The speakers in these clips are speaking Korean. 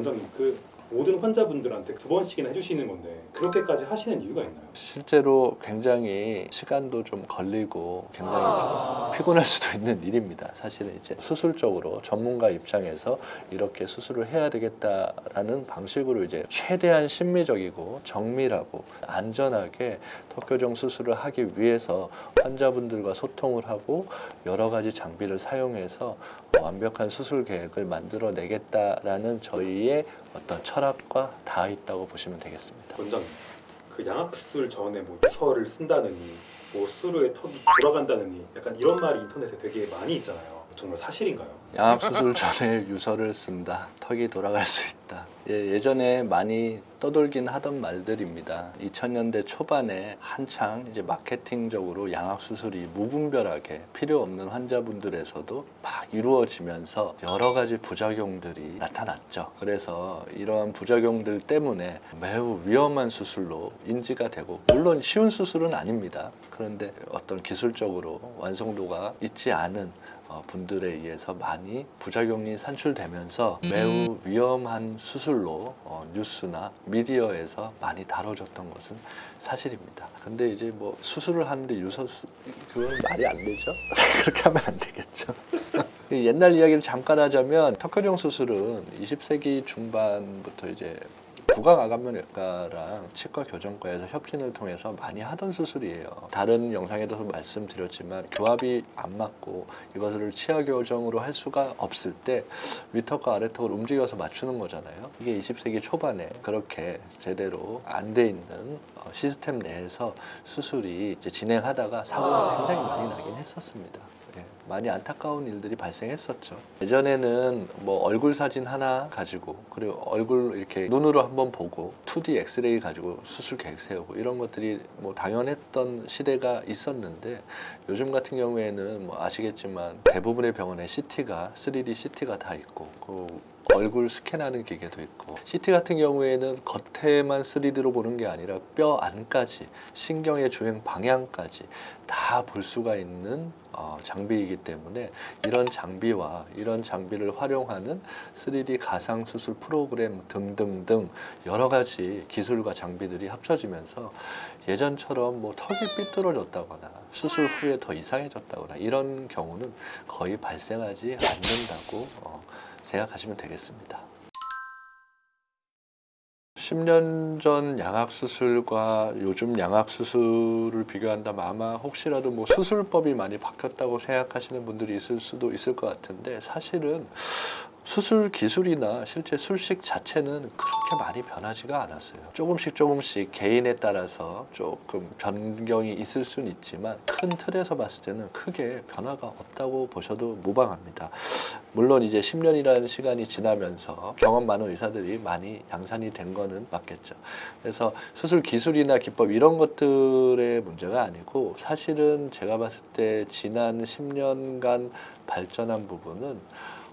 원장님, 모든 환자분들한테 2번씩이나 해주시는 건데 그렇게까지 하시는 이유가 있나요? 실제로 굉장히 시간도 좀 걸리고 굉장히 좀 피곤할 수도 있는 일입니다. 사실은 이제 수술적으로 전문가 입장에서 이렇게 수술을 해야 되겠다라는 방식으로 이제 최대한 심미적이고 정밀하고 안전하게 턱교정 수술을 하기 위해서 환자분들과 소통을 하고 여러 가지 장비를 사용해서 완벽한 수술 계획을 만들어내겠다라는 저희의 어떤 철학과 닿아 있다고 보시면 되겠습니다. 원장님, 양악수술 전에 유서를 쓴다느니 수루에 턱이 돌아간다느니 약간 이런 말이 인터넷에 되게 많이 있잖아요. 정말 사실인가요? 양악수술 전에 유서를 쓴다, 턱이 돌아갈 수 있다. 예전에 많이 떠돌긴 하던 말들입니다. 2000년대 초반에 한창 이제 마케팅적으로 양악수술이 무분별하게 필요 없는 환자분들에서도 막 이루어지면서 여러 가지 부작용들이 나타났죠. 그래서 이러한 부작용들 때문에 매우 위험한 수술로 인지가 되고, 물론 쉬운 수술은 아닙니다. 그런데 어떤 기술적으로 완성도가 있지 않은 분들에 의해서 많이 부작용이 산출되면서 매우 위험한 수술로 뉴스나 미디어에서 많이 다뤄졌던 것은 사실입니다. 근데 이제 수술을 하는데 그건 말이 안 되죠? 그렇게 하면 안 되겠죠. 옛날 이야기를 잠깐 하자면 턱교정 수술은 20세기 중반부터 이제 구강암각면외과랑 치과교정과에서 협진을 통해서 많이 하던 수술이에요. 다른 영상에도 말씀드렸지만 교합이 안 맞고 이것을 치아교정으로 할 수가 없을 때 위턱과 아래턱을 움직여서 맞추는 거잖아요. 이게 20세기 초반에 그렇게 제대로 안 돼 있는 시스템 내에서 수술이 이제 진행하다가 사고가 굉장히 많이 나긴 했었습니다. 많이 안타까운 일들이 발생했었죠. 예전에는 얼굴 사진 하나 가지고, 그리고 얼굴 이렇게 눈으로 한번 보고 2D 엑스레이 가지고 수술 계획 세우고 이런 것들이 당연했던 시대가 있었는데, 요즘 같은 경우에는 아시겠지만 대부분의 병원에 CT가 3D CT가 다 있고 얼굴 스캔하는 기계도 있고, CT 같은 경우에는 겉에만 3D로 보는 게 아니라 뼈 안까지, 신경의 주행 방향까지 다 볼 수가 있는 장비이기 때문에 이런 장비와 이런 장비를 활용하는 3D 가상수술 프로그램 등등등 여러 가지 기술과 장비들이 합쳐지면서 예전처럼 턱이 삐뚤어졌다거나 수술 후에 더 이상해졌다거나 이런 경우는 거의 발생하지 않는다고 생각하시면 되겠습니다. 10년 전 양악수술과 요즘 양악수술을 비교한다면 아마 혹시라도 수술법이 많이 바뀌었다고 생각하시는 분들이 있을 수도 있을 것 같은데, 사실은 수술 기술이나 실제 술식 자체는 그렇게 많이 변하지가 않았어요. 조금씩 개인에 따라서 조금 변경이 있을 수는 있지만 큰 틀에서 봤을 때는 크게 변화가 없다고 보셔도 무방합니다. 물론 이제 10년이라는 시간이 지나면서 경험 많은 의사들이 많이 양산이 된 거는 맞겠죠. 그래서 수술 기술이나 기법 이런 것들의 문제가 아니고, 사실은 제가 봤을 때 지난 10년간 발전한 부분은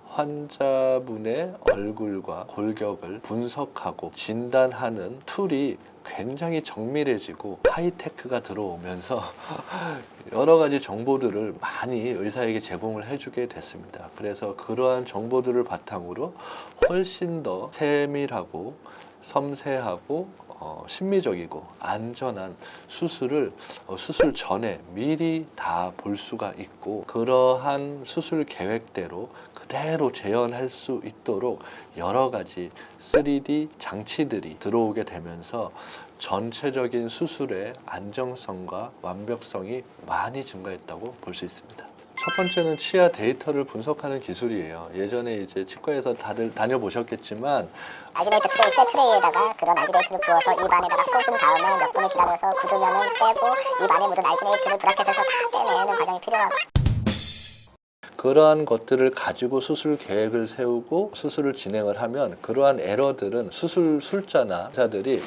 환자분의 얼굴과 골격을 분석하고 진단하는 툴이 굉장히 정밀해지고 하이테크가 들어오면서 여러 가지 정보들을 많이 의사에게 제공을 해주게 됐습니다. 그래서 그러한 정보들을 바탕으로 훨씬 더 세밀하고 섬세하고 심미적이고 안전한 수술을 수술 전에 미리 다 볼 수가 있고, 그러한 수술 계획대로 그대로 재현할 수 있도록 여러 가지 3D 장치들이 들어오게 되면서 전체적인 수술의 안정성과 완벽성이 많이 증가했다고 볼 수 있습니다. 첫 번째는 치아 데이터를 분석하는 기술이에요. 예전에 이제 치과에서 다들 다녀보셨겠지만 아지레이트 트레이, 셀 트레이에다가 그런 아지레이트를 부어서 입 안에다가 꽂은 다음에 몇 분을 기다려서 굳으면은 빼고 입 안에 묻은 아지레이트를 브라켓에서 다 떼내는 과정이 필요하고, 그러한 것들을 가지고 수술 계획을 세우고 수술을 진행을 하면 그러한 에러들은 수술 술자나 의사들이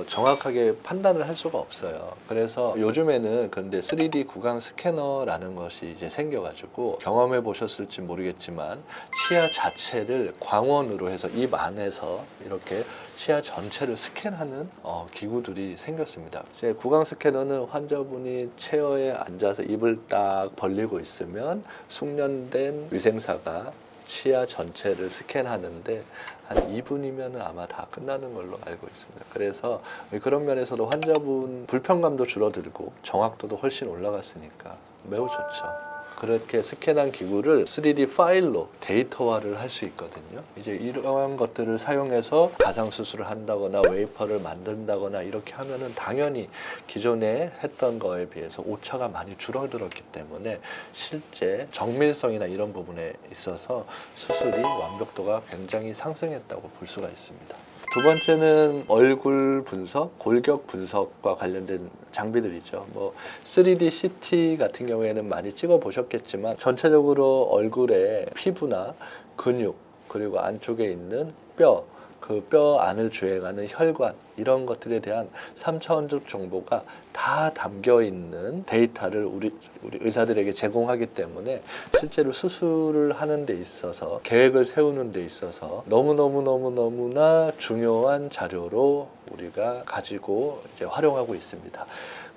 정확하게 판단을 할 수가 없어요. 그래서 요즘에는 그런데 3D 구강 스캐너라는 것이 이제 생겨가지고, 경험해 보셨을지 모르겠지만 치아 자체를 광원으로 해서 입 안에서 이렇게 치아 전체를 스캔하는 기구들이 생겼습니다. 이제 구강 스캐너는 환자분이 체어에 앉아서 입을 딱 벌리고 있으면 숙련된 위생사가 치아 전체를 스캔하는데 한 2분이면 아마 다 끝나는 걸로 알고 있습니다. 그래서 그런 면에서도 환자분 불편감도 줄어들고 정확도도 훨씬 올라갔으니까 매우 좋죠. 그렇게 스캔한 기구를 3D 파일로 데이터화를 할 수 있거든요. 이제 이러한 것들을 사용해서 가상수술을 한다거나 웨이퍼를 만든다거나 이렇게 하면은 당연히 기존에 했던 거에 비해서 오차가 많이 줄어들었기 때문에 실제 정밀성이나 이런 부분에 있어서 수술이 완벽도가 굉장히 상승했다고 볼 수가 있습니다. 두 번째는 얼굴 분석, 골격 분석과 관련된 장비들이죠. 뭐 3D CT 같은 경우에는 많이 찍어 보셨겠지만 전체적으로 얼굴의 피부나 근육 그리고 안쪽에 있는 뼈, 그 뼈 안을 주행하는 혈관 이런 것들에 대한 3차원적 정보가 다 담겨 있는 데이터를 우리 의사들에게 제공하기 때문에 실제로 수술을 하는 데 있어서 계획을 세우는 데 있어서 너무나 중요한 자료로 우리가 가지고 이제 활용하고 있습니다.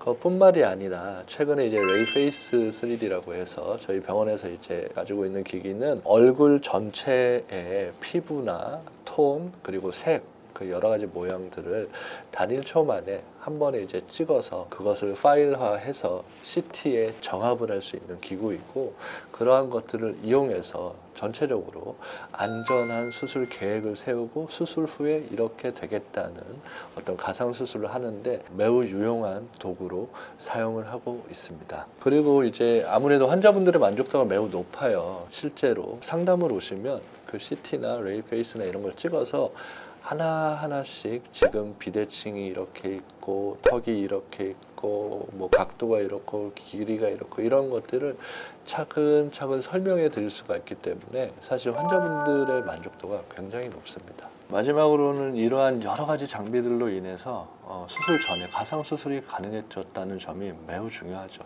그뿐만이 아니라 최근에 이제 레이페이스 3D라고 해서 저희 병원에서 이제 가지고 있는 기기는 얼굴 전체의 피부나 톤 그리고 색 그 여러 가지 모양들을 단일 초 만에 한 번에 이제 찍어서 그것을 파일화해서 CT에 정합을 할 수 있는 기구이고 그러한 것들을 이용해서 전체적으로 안전한 수술 계획을 세우고 수술 후에 이렇게 되겠다는 어떤 가상 수술을 하는데 매우 유용한 도구로 사용을 하고 있습니다. 그리고 이제 아무래도 환자분들의 만족도가 매우 높아요. 실제로 상담을 오시면 그 CT나 레이페이스나 이런 걸 찍어서 하나하나씩 지금 비대칭이 이렇게 있고 턱이 이렇게 있고 뭐 각도가 이렇고 길이가 이렇고 이런 것들을 차근차근 설명해 드릴 수가 있기 때문에 사실 환자분들의 만족도가 굉장히 높습니다. 마지막으로는 이러한 여러 가지 장비들로 인해서 수술 전에 가상 수술이 가능해졌다는 점이 매우 중요하죠.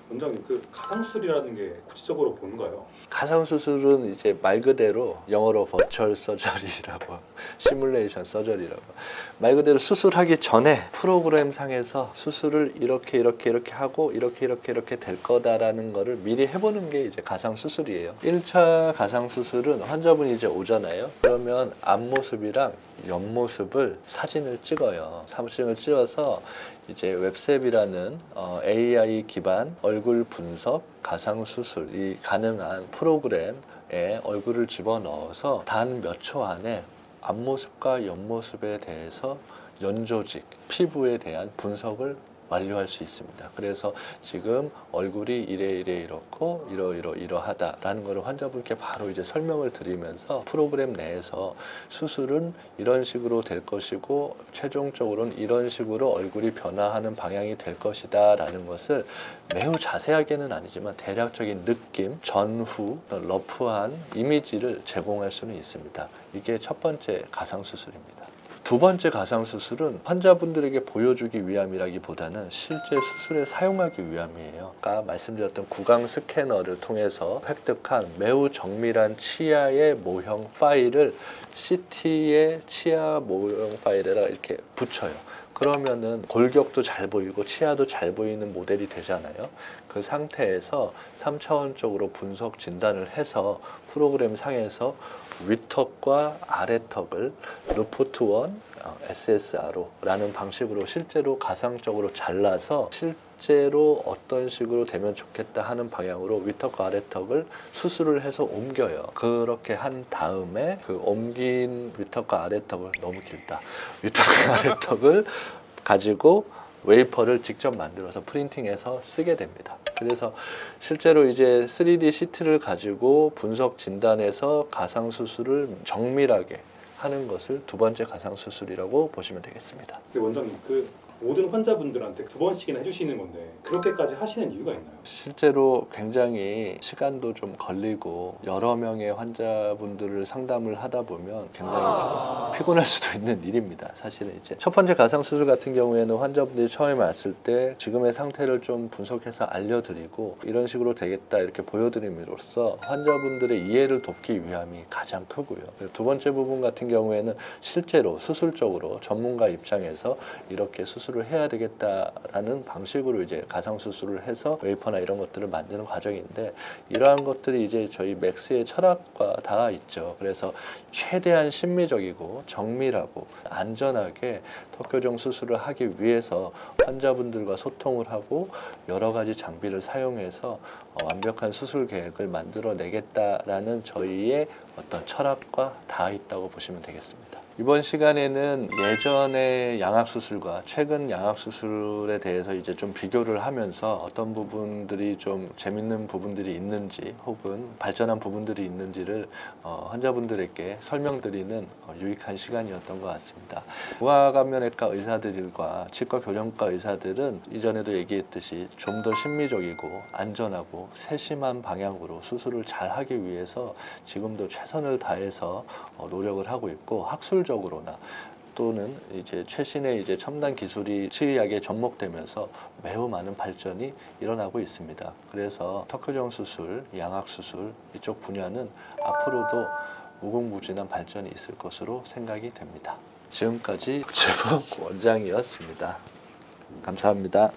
원장님 그 가상수술이라는 게 구체적으로 뭔가요? 가상수술은 이제 말 그대로 영어로 버추얼 서저리라고 시뮬레이션 서저리라고 말 그대로 수술하기 전에 프로그램 상에서 수술을 이렇게 하고 이렇게 될 거다라는 거를 미리 해보는 게 이제 가상수술이에요. 1차 가상수술은 환자분이 이제 오잖아요. 그러면 앞모습이랑 옆모습을 사진을 찍어요. 사진을 찍어서 이제 웹셉이라는 AI 기반 얼굴 분석 가상 수술이 가능한 프로그램에 얼굴을 집어넣어서 단 몇 초 안에 앞모습과 옆모습에 대해서 연조직, 피부에 대한 분석을 완료할 수 있습니다. 그래서 지금 얼굴이 이렇고 이러하다라는 것을 환자분께 바로 이제 설명을 드리면서 프로그램 내에서 수술은 이런 식으로 될 것이고 최종적으로는 이런 식으로 얼굴이 변화하는 방향이 될 것이다라는 것을 매우 자세하게는 아니지만 대략적인 느낌, 전후, 러프한 이미지를 제공할 수는 있습니다. 이게 첫 번째 가상 수술입니다. 두 번째 가상 수술은 환자분들에게 보여주기 위함이라기보다는 실제 수술에 사용하기 위함이에요. 아까 말씀드렸던 구강 스캐너를 통해서 획득한 매우 정밀한 치아의 모형 파일을 CT의 치아 모형 파일에다가 이렇게 붙여요. 그러면은 골격도 잘 보이고 치아도 잘 보이는 모델이 되잖아요. 그 상태에서 3차원적으로 분석 진단을 해서 프로그램 상에서 윗턱과 아래턱을 루포트 1 SSRO라는 방식으로 실제로 가상적으로 잘라서 실제로 어떤 식으로 되면 좋겠다 하는 방향으로 윗턱과 아래턱을 수술을 해서 옮겨요. 그렇게 한 다음에 그 옮긴 윗턱과 아래턱을 너무 길다. 윗턱과 아래턱을 가지고 웨이퍼를 직접 만들어서 프린팅해서 쓰게 됩니다. 그래서 실제로 이제 3D CT를 가지고 분석 진단해서 가상 수술을 정밀하게 하는 것을 두 번째 가상 수술이라고 보시면 되겠습니다. 원장님 그 모든 환자분들한테 2번씩이나 해주시는 건데 그렇게까지 하시는 이유가 있나요? 실제로 굉장히 시간도 좀 걸리고 여러 명의 환자분들을 상담을 하다 보면 굉장히 좀 피곤할 수도 있는 일입니다. 사실은 이제 첫 번째 가상 수술 같은 경우에는 환자분들이 처음에 왔을 때 지금의 상태를 좀 분석해서 알려드리고 이런 식으로 되겠다 이렇게 보여드림으로써 환자분들의 이해를 돕기 위함이 가장 크고요. 두 번째 부분 같은 경우에는 실제로 수술적으로 전문가 입장에서 이렇게 수술을 해야 되겠다라는 방식으로 이제 가상 수술을 해서 웨이퍼나 이런 것들을 만드는 과정인데, 이러한 것들이 이제 저희 맥스의 철학과 다 있죠. 그래서 최대한 심미적이고 정밀하고 안전하게 턱 교정 수술을 하기 위해서 환자분들과 소통을 하고 여러 가지 장비를 사용해서 완벽한 수술 계획을 만들어내겠다라는 저희의 어떤 철학과 다 있다고 보시면 되겠습니다. 이번 시간에는 예전의 양악수술과 최근 양악수술에 대해서 이제 좀 비교를 하면서 어떤 부분들이 좀 재밌는 부분들이 있는지 혹은 발전한 부분들이 있는지를 환자분들에게 설명드리는 유익한 시간이었던 것 같습니다. 부하감면외과 의사들과 치과 교정과 의사들은 이전에도 얘기했듯이 좀 더 심미적이고 안전하고 세심한 방향으로 수술을 잘 하기 위해서 지금도 최선을 다해서 노력을 하고 있고, 학술적으로나 또는 이제 최신의 이제 첨단 기술이 치의학에 접목되면서 매우 많은 발전이 일어나고 있습니다. 그래서 턱 교정 수술, 양악 수술 이쪽 분야는 앞으로도 무궁무진한 발전이 있을 것으로 생각이 됩니다. 지금까지 박재범 원장이었습니다. 감사합니다.